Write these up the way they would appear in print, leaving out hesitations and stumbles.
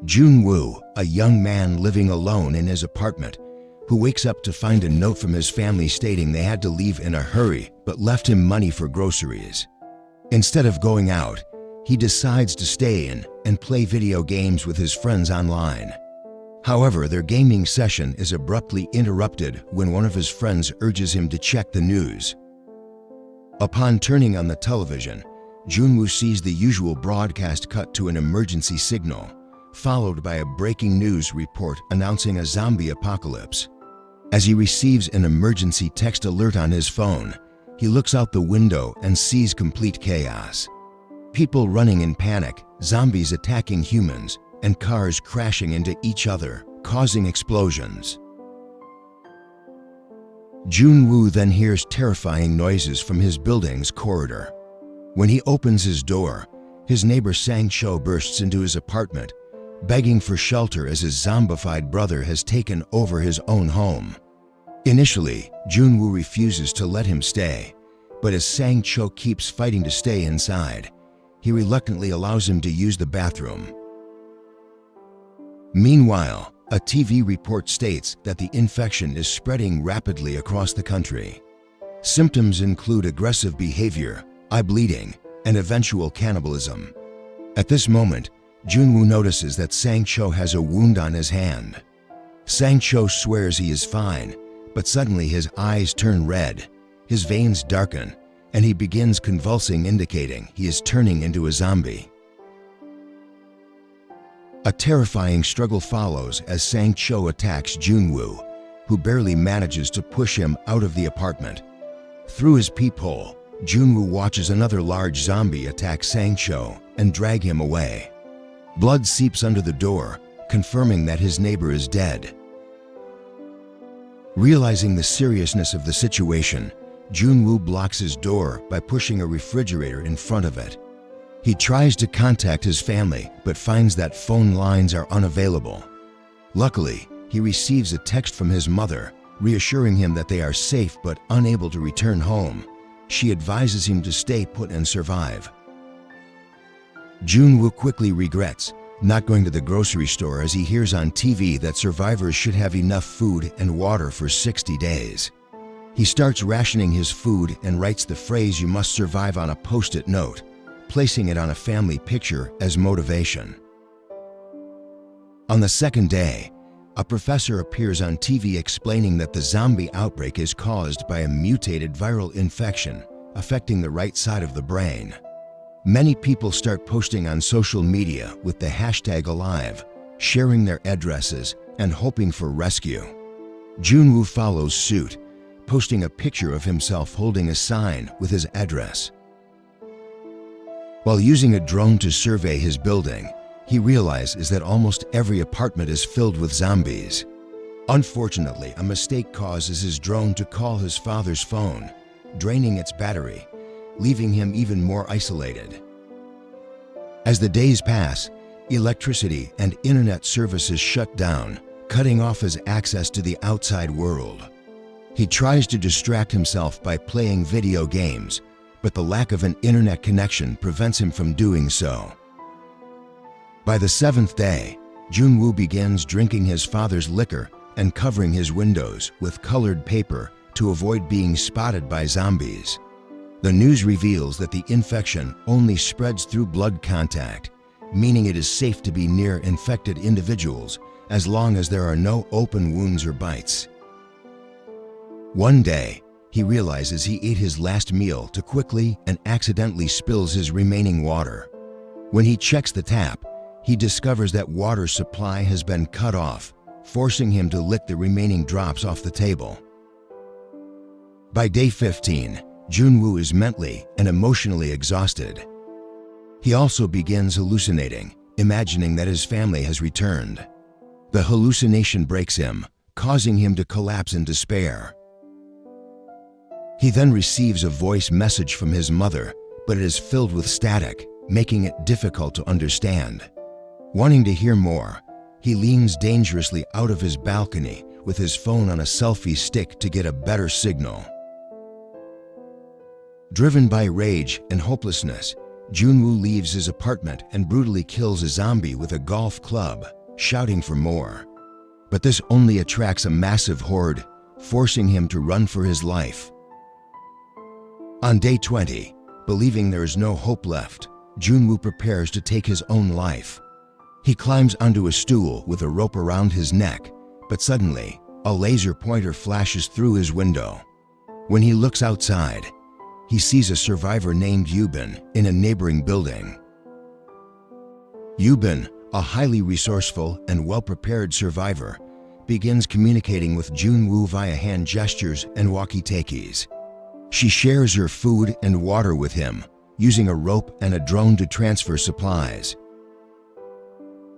Joon Wu, a young man living alone in his apartment, who wakes up to find a note from his family stating they had to leave in a hurry but left him money for groceries. Instead of going out, he decides to stay in and play video games with his friends online. However, their gaming session is abruptly interrupted when one of his friends urges him to check the news. Upon turning on the television, Joon Wu sees the usual broadcast cut to an emergency signal, followed by a breaking news report announcing a zombie apocalypse. As he receives an emergency text alert on his phone, he looks out the window and sees complete chaos. People running in panic, zombies attacking humans, and cars crashing into each other, causing explosions. Joon Wu then hears terrifying noises from his building's corridor. When he opens his door, his neighbor Sang-cho bursts into his apartment, begging for shelter as his zombified brother has taken over his own home. Initially, Joon Wu refuses to let him stay, but as Sang-cho keeps fighting to stay inside, he reluctantly allows him to use the bathroom. Meanwhile, a TV report states that the infection is spreading rapidly across the country. Symptoms include aggressive behavior, eye bleeding, and eventual cannibalism. At this moment, Joon Wu notices that Sang-cho has a wound on his hand. Sang-cho swears he is fine, but suddenly his eyes turn red, his veins darken, and he begins convulsing, indicating he is turning into a zombie. A terrifying struggle follows as Sang-cho attacks Joon Wu, who barely manages to push him out of the apartment. Through his peephole, Joon Wu watches another large zombie attack Sang-cho and drag him away. Blood seeps under the door, confirming that his neighbor is dead. Realizing the seriousness of the situation, Joon Wu blocks his door by pushing a refrigerator in front of it. He tries to contact his family but finds that phone lines are unavailable. Luckily, he receives a text from his mother, reassuring him that they are safe but unable to return home. She advises him to stay put and survive. Joon Wu quickly regrets not going to the grocery store as he hears on TV that survivors should have enough food and water for 60 days. He starts rationing his food and writes the phrase "you must survive" on a post-it note, placing it on a family picture as motivation. On the second day, a professor appears on TV explaining that the zombie outbreak is caused by a mutated viral infection affecting the right side of the brain. Many people start posting on social media with the hashtag #alive, sharing their addresses and hoping for rescue. Joon Wu follows suit, posting a picture of himself holding a sign with his address. While using a drone to survey his building, he realizes that almost every apartment is filled with zombies. Unfortunately, a mistake causes his drone to call his father's phone, draining its battery, leaving him even more isolated. As the days pass, electricity and internet services shut down, cutting off his access to the outside world. He tries to distract himself by playing video games, but the lack of an internet connection prevents him from doing so. By the 7th day, Joon Wu begins drinking his father's liquor and covering his windows with colored paper to avoid being spotted by zombies. The news reveals that the infection only spreads through blood contact, meaning it is safe to be near infected individuals as long as there are no open wounds or bites. One day, he realizes he ate his last meal too quickly and accidentally spills his remaining water. When he checks the tap, he discovers that water supply has been cut off, forcing him to lick the remaining drops off the table. By day 15, Joon Wu is mentally and emotionally exhausted. He also begins hallucinating, imagining that his family has returned. The hallucination breaks him, causing him to collapse in despair. He then receives a voice message from his mother, but it is filled with static, making it difficult to understand. Wanting to hear more, he leans dangerously out of his balcony with his phone on a selfie stick to get a better signal. Driven by rage and hopelessness, Joon Wu leaves his apartment and brutally kills a zombie with a golf club, shouting for more. But this only attracts a massive horde, forcing him to run for his life. On day 20, believing there is no hope left, Joon Wu prepares to take his own life. He climbs onto a stool with a rope around his neck, but suddenly, a laser pointer flashes through his window. When he looks outside, he sees a survivor named Yubin in a neighboring building. Yubin, a highly resourceful and well-prepared survivor, begins communicating with Joon Wu via hand gestures and walkie-talkies. She shares her food and water with him, using a rope and a drone to transfer supplies.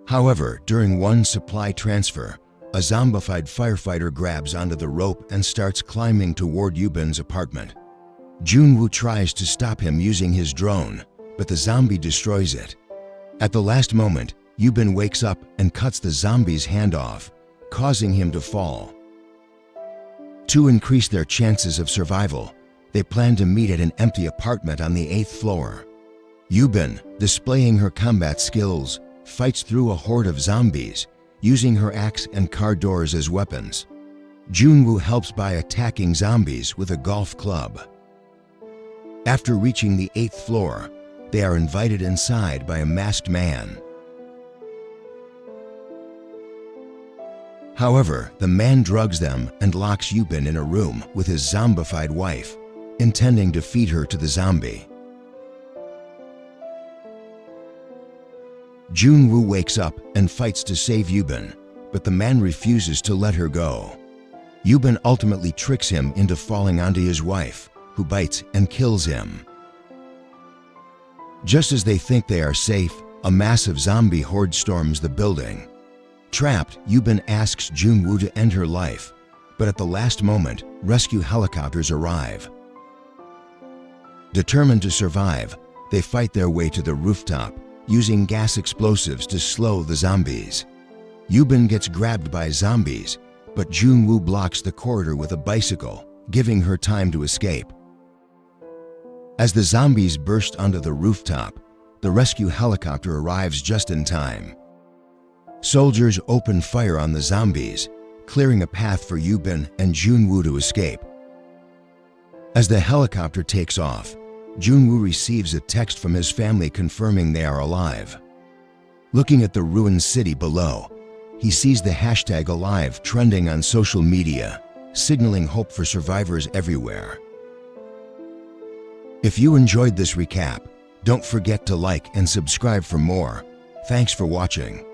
However, during one supply transfer, a zombified firefighter grabs onto the rope and starts climbing toward Yubin's apartment. Joon Wu tries to stop him using his drone, but the zombie destroys it. At the last moment, Yubin wakes up and cuts the zombie's hand off, causing him to fall. To increase their chances of survival, they plan to meet at an empty apartment on the 8th floor. Yubin, displaying her combat skills, fights through a horde of zombies, using her axe and car doors as weapons. Joon Wu helps by attacking zombies with a golf club. After reaching the 8th floor, they are invited inside by a masked man. However, the man drugs them and locks Yubin in a room with his zombified wife, intending to feed her to the zombie. Joon Wu wakes up and fights to save Yubin, but the man refuses to let her go. Yubin ultimately tricks him into falling onto his wife, who bites and kills him. Just as they think they are safe, a massive zombie horde storms the building. Trapped, Yubin asks Joon Wu to end her life, but at the last moment, rescue helicopters arrive. Determined to survive, they fight their way to the rooftop, using gas explosives to slow the zombies. Yubin gets grabbed by zombies, but Joon Wu blocks the corridor with a bicycle, giving her time to escape. As the zombies burst onto the rooftop, the rescue helicopter arrives just in time. Soldiers open fire on the zombies, clearing a path for Yubin and Joon Wu to escape. As the helicopter takes off, Joon Wu receives a text from his family confirming they are alive. Looking at the ruined city below, he sees the hashtag #Alive trending on social media, signaling hope for survivors everywhere. If you enjoyed this recap, don't forget to like and subscribe for more. Thanks for watching.